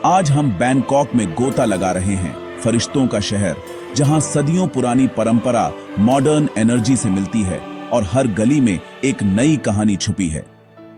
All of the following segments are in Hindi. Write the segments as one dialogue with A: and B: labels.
A: आज हम बैंकॉक में गोता लगा रहे हैं, फरिश्तों का शहर, जहां सदियों पुरानी परंपरा मॉडर्न एनर्जी से मिलती है और हर गली में एक नई कहानी छुपी है।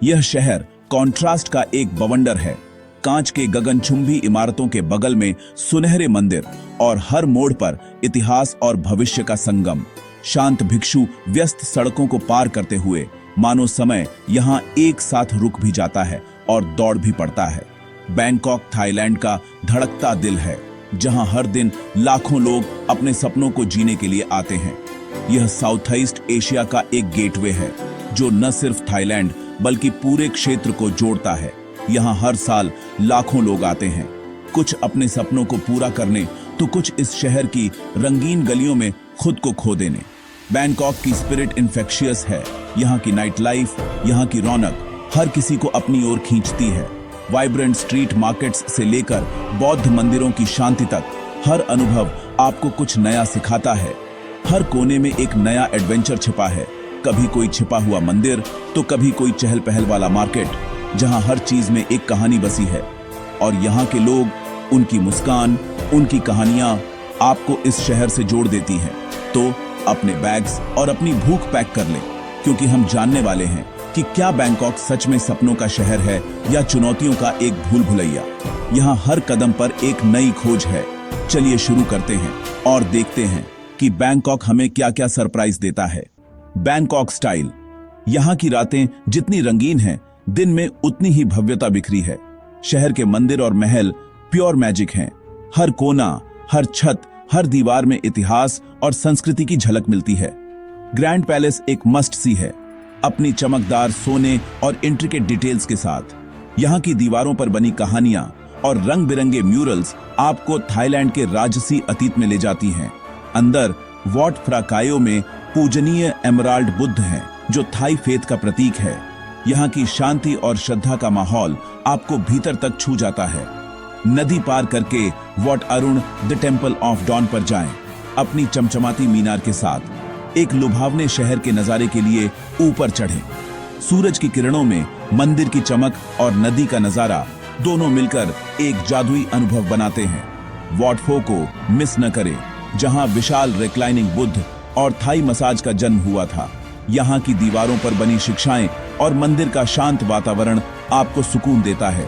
A: यह शहर कॉन्ट्रास्ट का एक बवंडर है। कांच के गगनचुंबी इमारतों के बगल में सुनहरे मंदिर और हर मोड़ पर इतिहास और भविष्य का संगम। शांत भिक्षु व्यस्त सड़कों को पार करते हुए मानो समय यहाँ एक साथ रुक भी जाता है और दौड़ भी पड़ता है। बैंकॉक थाईलैंड का धड़कता दिल है, जहां हर दिन लाखों लोग अपने सपनों को जीने के लिए आते हैं। यह साउथ ईस्ट एशिया का एक गेटवे है, जो न सिर्फ थाईलैंड बल्कि पूरे क्षेत्र को जोड़ता है। यहाँ हर साल लाखों लोग आते हैं, कुछ अपने सपनों को पूरा करने तो कुछ इस शहर की रंगीन गलियों में खुद को खो देने। बैंकॉक की स्पिरिट इन्फेक्शियस है। यहाँ की नाइट लाइफ, यहाँ की रौनक हर किसी को अपनी ओर खींचती है। वाइब्रेंट स्ट्रीट मार्केट्स से लेकर बौद्ध मंदिरों की शांति तक, हर अनुभव आपको कुछ नया सिखाता है। हर कोने में एक नया एडवेंचर छिपा है, कभी कोई छिपा हुआ मंदिर तो कभी कोई चहल पहल वाला मार्केट, जहां हर चीज में एक कहानी बसी है। और यहाँ के लोग, उनकी मुस्कान, उनकी कहानियां आपको इस शहर से जोड़ देती हैं। तो अपने बैग्स और अपनी भूख पैक कर लें, क्योंकि हम जानने वाले हैं कि क्या बैंकॉक सच में सपनों का शहर है या चुनौतियों का एक भूल भुलैया। यहाँ हर कदम पर एक नई खोज है। चलिए शुरू करते हैं और देखते हैं कि बैंकॉक हमें क्या क्या सरप्राइज देता है। Bangkok style. यहाँ की रातें जितनी रंगीन हैं, दिन में उतनी ही भव्यता बिखरी है। शहर के मंदिर और महल प्योर मैजिक हैं। हर कोना, हर छत, हर दीवार में इतिहास और संस्कृति की झलक मिलती है। ग्रैंड पैलेस एक मस्ट सी है, अपनी चमकदार सोने और इंट्रिकेट डिटेल्स के साथ। यहाँ की दीवारों पर बनी कहानियां और रंग बिरंगे म्यूरल्स आपको थाईलैंड के राजसी अतीत में ले जाती हैं। अंदर वॉट फ्रा कायो में पूजनीय एमराल्ड बुद्ध हैं, जो थाई फेथ का प्रतीक है। यहाँ की शांति और श्रद्धा का माहौल आपको भीतर तक छू जाता है। नदी पार करके Wat Arun the temple of dawn पर जाएं, अपनी चमचमाती मीनार के साथ। एक लुभावने शहर के नजारे के लिए ऊपर चढ़ें। सूरज की किरणों में मंदिर की चमक और नदी का नजारा दोनों मिलकर एक जादुई अनुभव बनाते हैं। वॉट फो को मिस न करें, जहां विशाल रिक्लाइनिंग बुद्ध और थाई मसाज का जन्म हुआ था। यहाँ की दीवारों पर बनी शिक्षाएं और मंदिर का शांत वातावरण आपको सुकून देता है।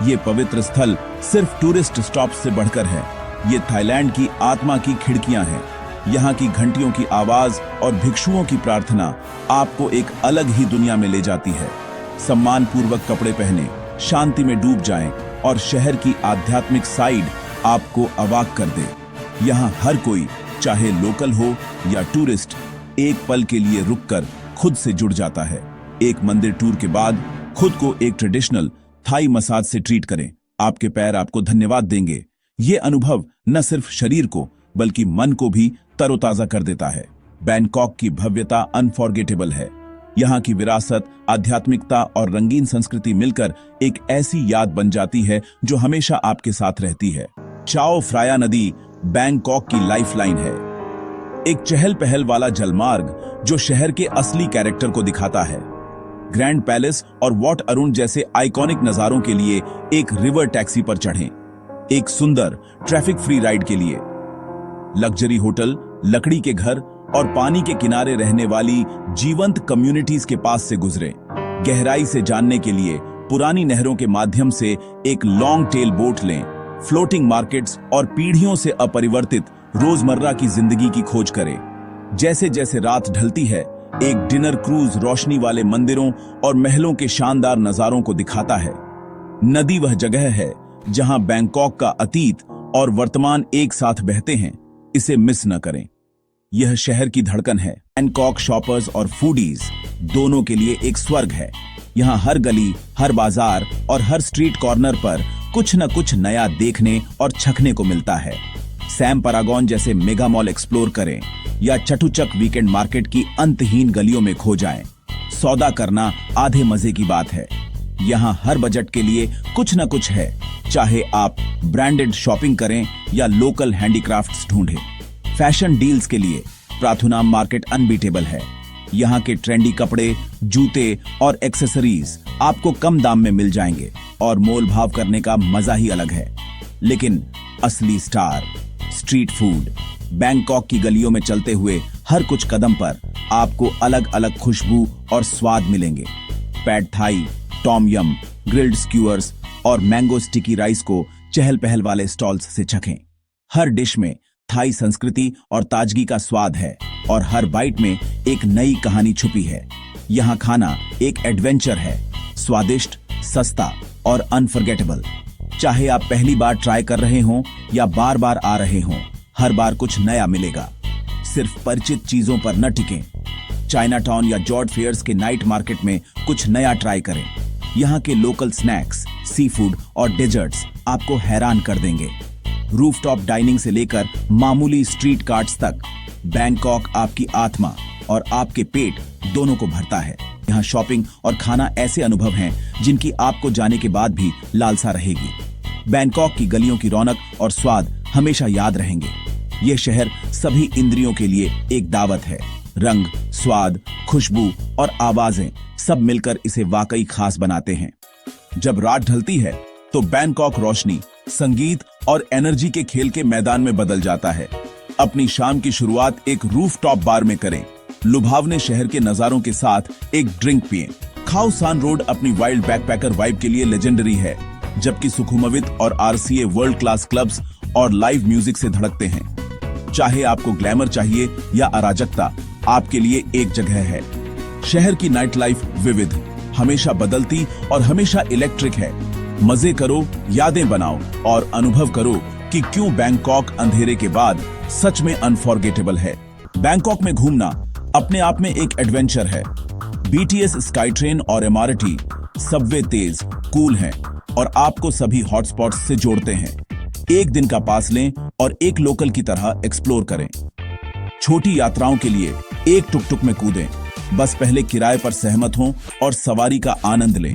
A: ये पवित्र स्थल सिर्फ टूरिस्ट स्टॉप से बढ़कर है, ये थाईलैंड की आत्मा की खिड़कियां हैं। यहाँ की घंटियों की आवाज और भिक्षुओं की प्रार्थना आपको एक अलग ही दुनिया में ले जाती है। सम्मान पूर्वक कपड़े पहने, शांति में डूब जाएं और शहर की आध्यात्मिक साइड आपको अवाक कर दे। यहाँ हर कोई, चाहे लोकल हो या टूरिस्ट, एक पल के लिए रुककर खुद से जुड़ जाता है। एक मंदिर टूर के बाद खुद को एक ट्रेडिशनल थाई मसाज से ट्रीट करें, आपके पैर आपको धन्यवाद देंगे। ये अनुभव न सिर्फ शरीर को बल्कि मन को भी तरोताजा कर देता है। बैंकॉक की भव्यता अनफॉरगेटेबल है। यहाँ की विरासत, आध्यात्मिकता और रंगीन संस्कृति मिलकर एक ऐसी याद बन जाती है जो हमेशा आपके साथ रहती है। चाओ फ्राया नदी बैंकॉक की लाइफलाइन है, एक चहल पहल वाला जलमार्ग जो शहर के असली कैरेक्टर को दिखाता है। ग्रैंड पैलेस और वॉट अरुण जैसे आइकॉनिक नजारों के लिए एक रिवर टैक्सी पर चढ़ें। एक सुंदर ट्रैफिक फ्री राइड के लिए लग्जरी होटल, लकड़ी के घर और पानी के किनारे रहने वाली जीवंत कम्युनिटीज के पास से गुजरें। गहराई से जानने के लिए पुरानी नहरों के माध्यम से एक लॉन्ग टेल बोट लें। फ्लोटिंग मार्केट्स और पीढ़ियों से अपरिवर्तित रोजमर्रा की जिंदगी की खोज करें। जैसे जैसे रात ढलती है, एक डिनर क्रूज रोशनी वाले मंदिरों और महलों के शानदार नजारों को दिखाता है। नदी वह जगह है जहां बैंकॉक का अतीत और वर्तमान एक साथ बहते हैं, इसे मिस न करें। यह शहर की धड़कन है। बैंकॉक शॉपर्स और फूडीज दोनों के लिए एक स्वर्ग है। यहाँ हर गली, हर बाजार और हर स्ट्रीट कॉर्नर पर कुछ न कुछ नया देखने और चखने को मिलता है। सैम पैरागॉन जैसे मेगा मॉल एक्सप्लोर करें या चटुचक वीकेंड मार्केट की अंतहीन गलियों में खो जाएं। सौदा करना आधे मजे की बात है। यहाँ हर बजट के लिए कुछ न कुछ है, चाहे आप ब्रांडेड शॉपिंग करें या लोकल हैंडीक्राफ्ट्स ढूंढें। फैशन डील्स के लिए प्राथुनाम मार्केट अनबीटेबल है। यहाँ के ट्रेंडी कपड़े, जूते और एक्सेसरीज आपको कम दाम में मिल जाएंगे और मोल भाव करने का मजा ही अलग है। लेकिन असली स्टार स्ट्रीट फूड। बैंकॉक की गलियों में चलते हुए हर कुछ कदम पर आपको अलग अलग खुशबू और स्वाद मिलेंगे। पैड थाई, टॉम यम, ग्रिल्ड स्क्यूअर्स और मैंगो स्टिकी राइस को चहल पहल वाले स्टॉल्स से चखें। हर डिश में थाई संस्कृति और ताजगी का स्वाद है और हर बाइट में एक नई कहानी छुपी है। यहाँ खाना एक एडवेंचर है, स्वादिष्ट, सस्ता और अनफॉरगेटेबल। चाहे आप पहली बार ट्राई कर रहे हों या बार बार आ रहे हों, हर बार कुछ नया मिलेगा। सिर्फ परिचित चीजों पर न टिकें। चाइना टाउन या जॉर्ज फेयर्स के नाइट मार्केट में कुछ नया ट्राई करें। यहाँ के लोकल स्नैक्स, सी फूड और डेजर्ट्स आपको हैरान कर देंगे। रूफटॉप डाइनिंग से लेकर मामूली स्ट्रीट कार्ट्स तक, बैंकॉक आपकी आत्मा और आपके पेट दोनों को भरता है। यहाँ शॉपिंग और खाना ऐसे अनुभव हैं जिनकी आपको जाने के बाद भी लालसा रहेगी। बैंकॉक की गलियों की रौनक और स्वाद हमेशा याद रहेंगे। यह शहर सभी इंद्रियों के लिए एक दावत है। रंग, स्वाद, खुशबू और आवाजें सब मिलकर इसे वाकई खास बनाते हैं। जब रात ढलती है तो बैंकॉक रोशनी, संगीत और एनर्जी के खेल के मैदान में बदल जाता है। अपनी शाम की शुरुआत एक रूफटॉप बार में करें। लुभावने शहर के नजारों के साथ एक ड्रिंक पिएं। खाओ सान रोड अपनी वाइल्ड बैकपैकर वाइब के लिए लेजेंडरी है, जबकि सुखुमवित और आरसीए वर्ल्ड क्लास क्लब्स और लाइव म्यूजिक से धड़कते हैं। चाहे आपको ग्लैमर चाहिए या अराजकता, आपके लिए एक जगह है। शहर की नाइट लाइफ विविध, हमेशा बदलती और हमेशा इलेक्ट्रिक है। मजे करो, यादें बनाओ और अनुभव करो कि क्यों बैंकॉक अंधेरे के बाद सच में अनफॉरगेटेबल है। बैंकॉक में घूमना अपने आप में एक एडवेंचर है। बीटीएस, स्काई ट्रेन और एमआरटी सबवे तेज, कूल हैं और आपको सभी हॉटस्पॉट्स से जोड़ते हैं। एक दिन का पास लें और एक लोकल की तरह एक्सप्लोर करें। छोटी यात्राओं के लिए एक टुकटुक में कूदें। बस पहले किराए पर सहमत हों और सवारी का आनंद लें।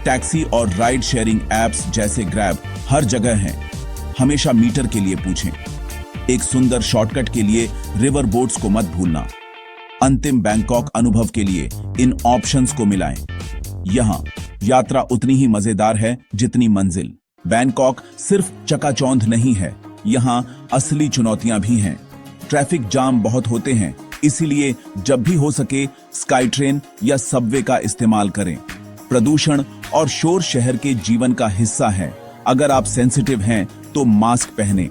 A: टैक्सी और राइड शेयरिंग एप्स जैसे ग्रैब हर जगह हैं। हमेशा मीटर के लिए पूछें। एक सुंदर शॉर्टकट के लिए रिवर बोट्स को मत भूलना। अंतिम बैंकॉक अनुभव के लिए इन ऑप्शंस को मिलाएं। यहाँ यात्रा उतनी ही मजेदार है जितनी मंजिल। बैंकॉक सिर्फ चकाचौंध नहीं है, यहाँ असली चुनौतियां भी हैं। ट्रैफिक जाम बहुत होते हैं, इसीलिए जब भी हो सके स्काई ट्रेन या सबवे का इस्तेमाल करें। प्रदूषण और शोर शहर के जीवन का हिस्सा है। अगर आप सेंसिटिव हैं तो मास्क पहनें।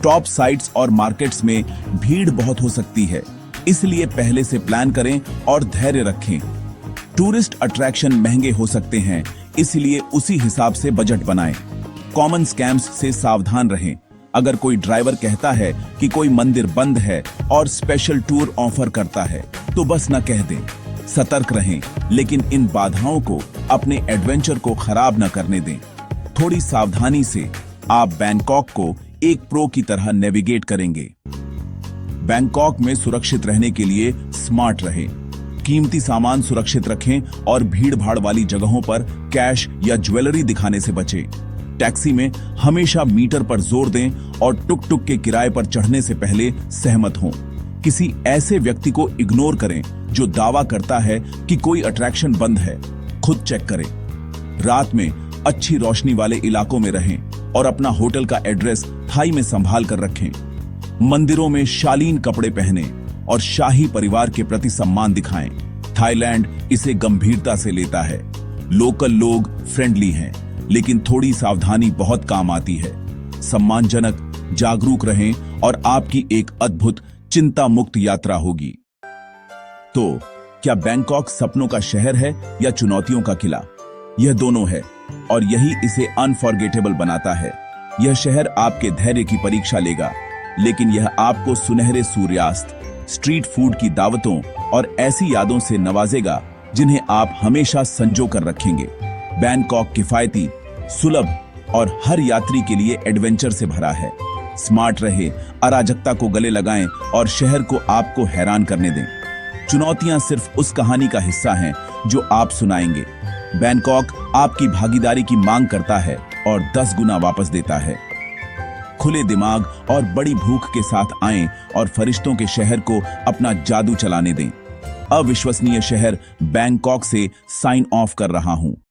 A: टॉप साइट्स और मार्केट्स में भीड़ बहुत हो सकती है, इसलिए पहले से प्लान करें और धैर्य रखें। टूरिस्ट अट्रैक्शन महंगे हो सकते हैं, इसलिए उसी हिसाब से बजट बनाएं। कॉमन स्कैम्स से सावधान रहें। अगर कोई ड्राइवर कहता है कि कोई मंदिर बंद है और स्पेशल टूर ऑफर करता है, तो बस न कह दें। सतर्क रहें, लेकिन इन बाधाओं को अपने एडवेंचर को खराब न करने दें। थोड़ी सावधानी से आप बैंकॉक को एक प्रो की तरह नेविगेट करेंगे। बैंकॉक में सुरक्षित रहने के लिए स्मार्ट रहें। कीमती सामान सुरक्षित रखें और भीड़ भाड़ वाली जगहों पर कैश या ज्वेलरी दिखाने से बचें। टैक्सी में हमेशा मीटर पर जोर दें और टुक टुक के किराए पर चढ़ने से पहले सहमत हों। किसी ऐसे व्यक्ति को इग्नोर करें जो दावा करता है कि कोई अट्रैक्शन बंद है। खुद चेक करें। रात में अच्छी रोशनी वाले इलाकों में रहें और अपना होटल का एड्रेस थाई में संभाल कर रखें। मंदिरों में शालीन कपड़े पहने और शाही परिवार के प्रति सम्मान दिखाएं। थाईलैंड इसे गंभीरता से लेता है। लोकल लोग फ्रेंडली हैं, लेकिन थोड़ी सावधानी बहुत काम आती है। सम्मानजनक, जागरूक रहें और आपकी एक अद्भुत चिंता मुक्त यात्रा होगी। तो क्या बैंकॉक सपनों का शहर है या चुनौतियों का किला? यह दोनों है और यही इसे अनफॉरगेटेबल बनाता है। यह शहर आपके धैर्य की परीक्षा लेगा, लेकिन यह आपको सुनहरे सूर्यास्त, स्ट्रीट फूड की दावतों और ऐसी यादों से नवाजेगा जिन्हें आप हमेशा संजो कर रखेंगे। बैंकॉक किफायती, सुलभ और हर यात्री के लिए एडवेंचर से भरा है। स्मार्ट रहे, अराजकता को गले लगाएं और शहर को आपको हैरान करने दें। चुनौतियां सिर्फ उस कहानी का हिस्सा हैं जो आप सुनाएंगे। बैंकॉक आपकी भागीदारी की मांग करता है और 10 गुना वापस देता है। खुले दिमाग और बड़ी भूख के साथ आएं और फरिश्तों के शहर को अपना जादू चलाने दें। अविश्वसनीय शहर बैंकॉक से साइन ऑफ कर रहा हूं।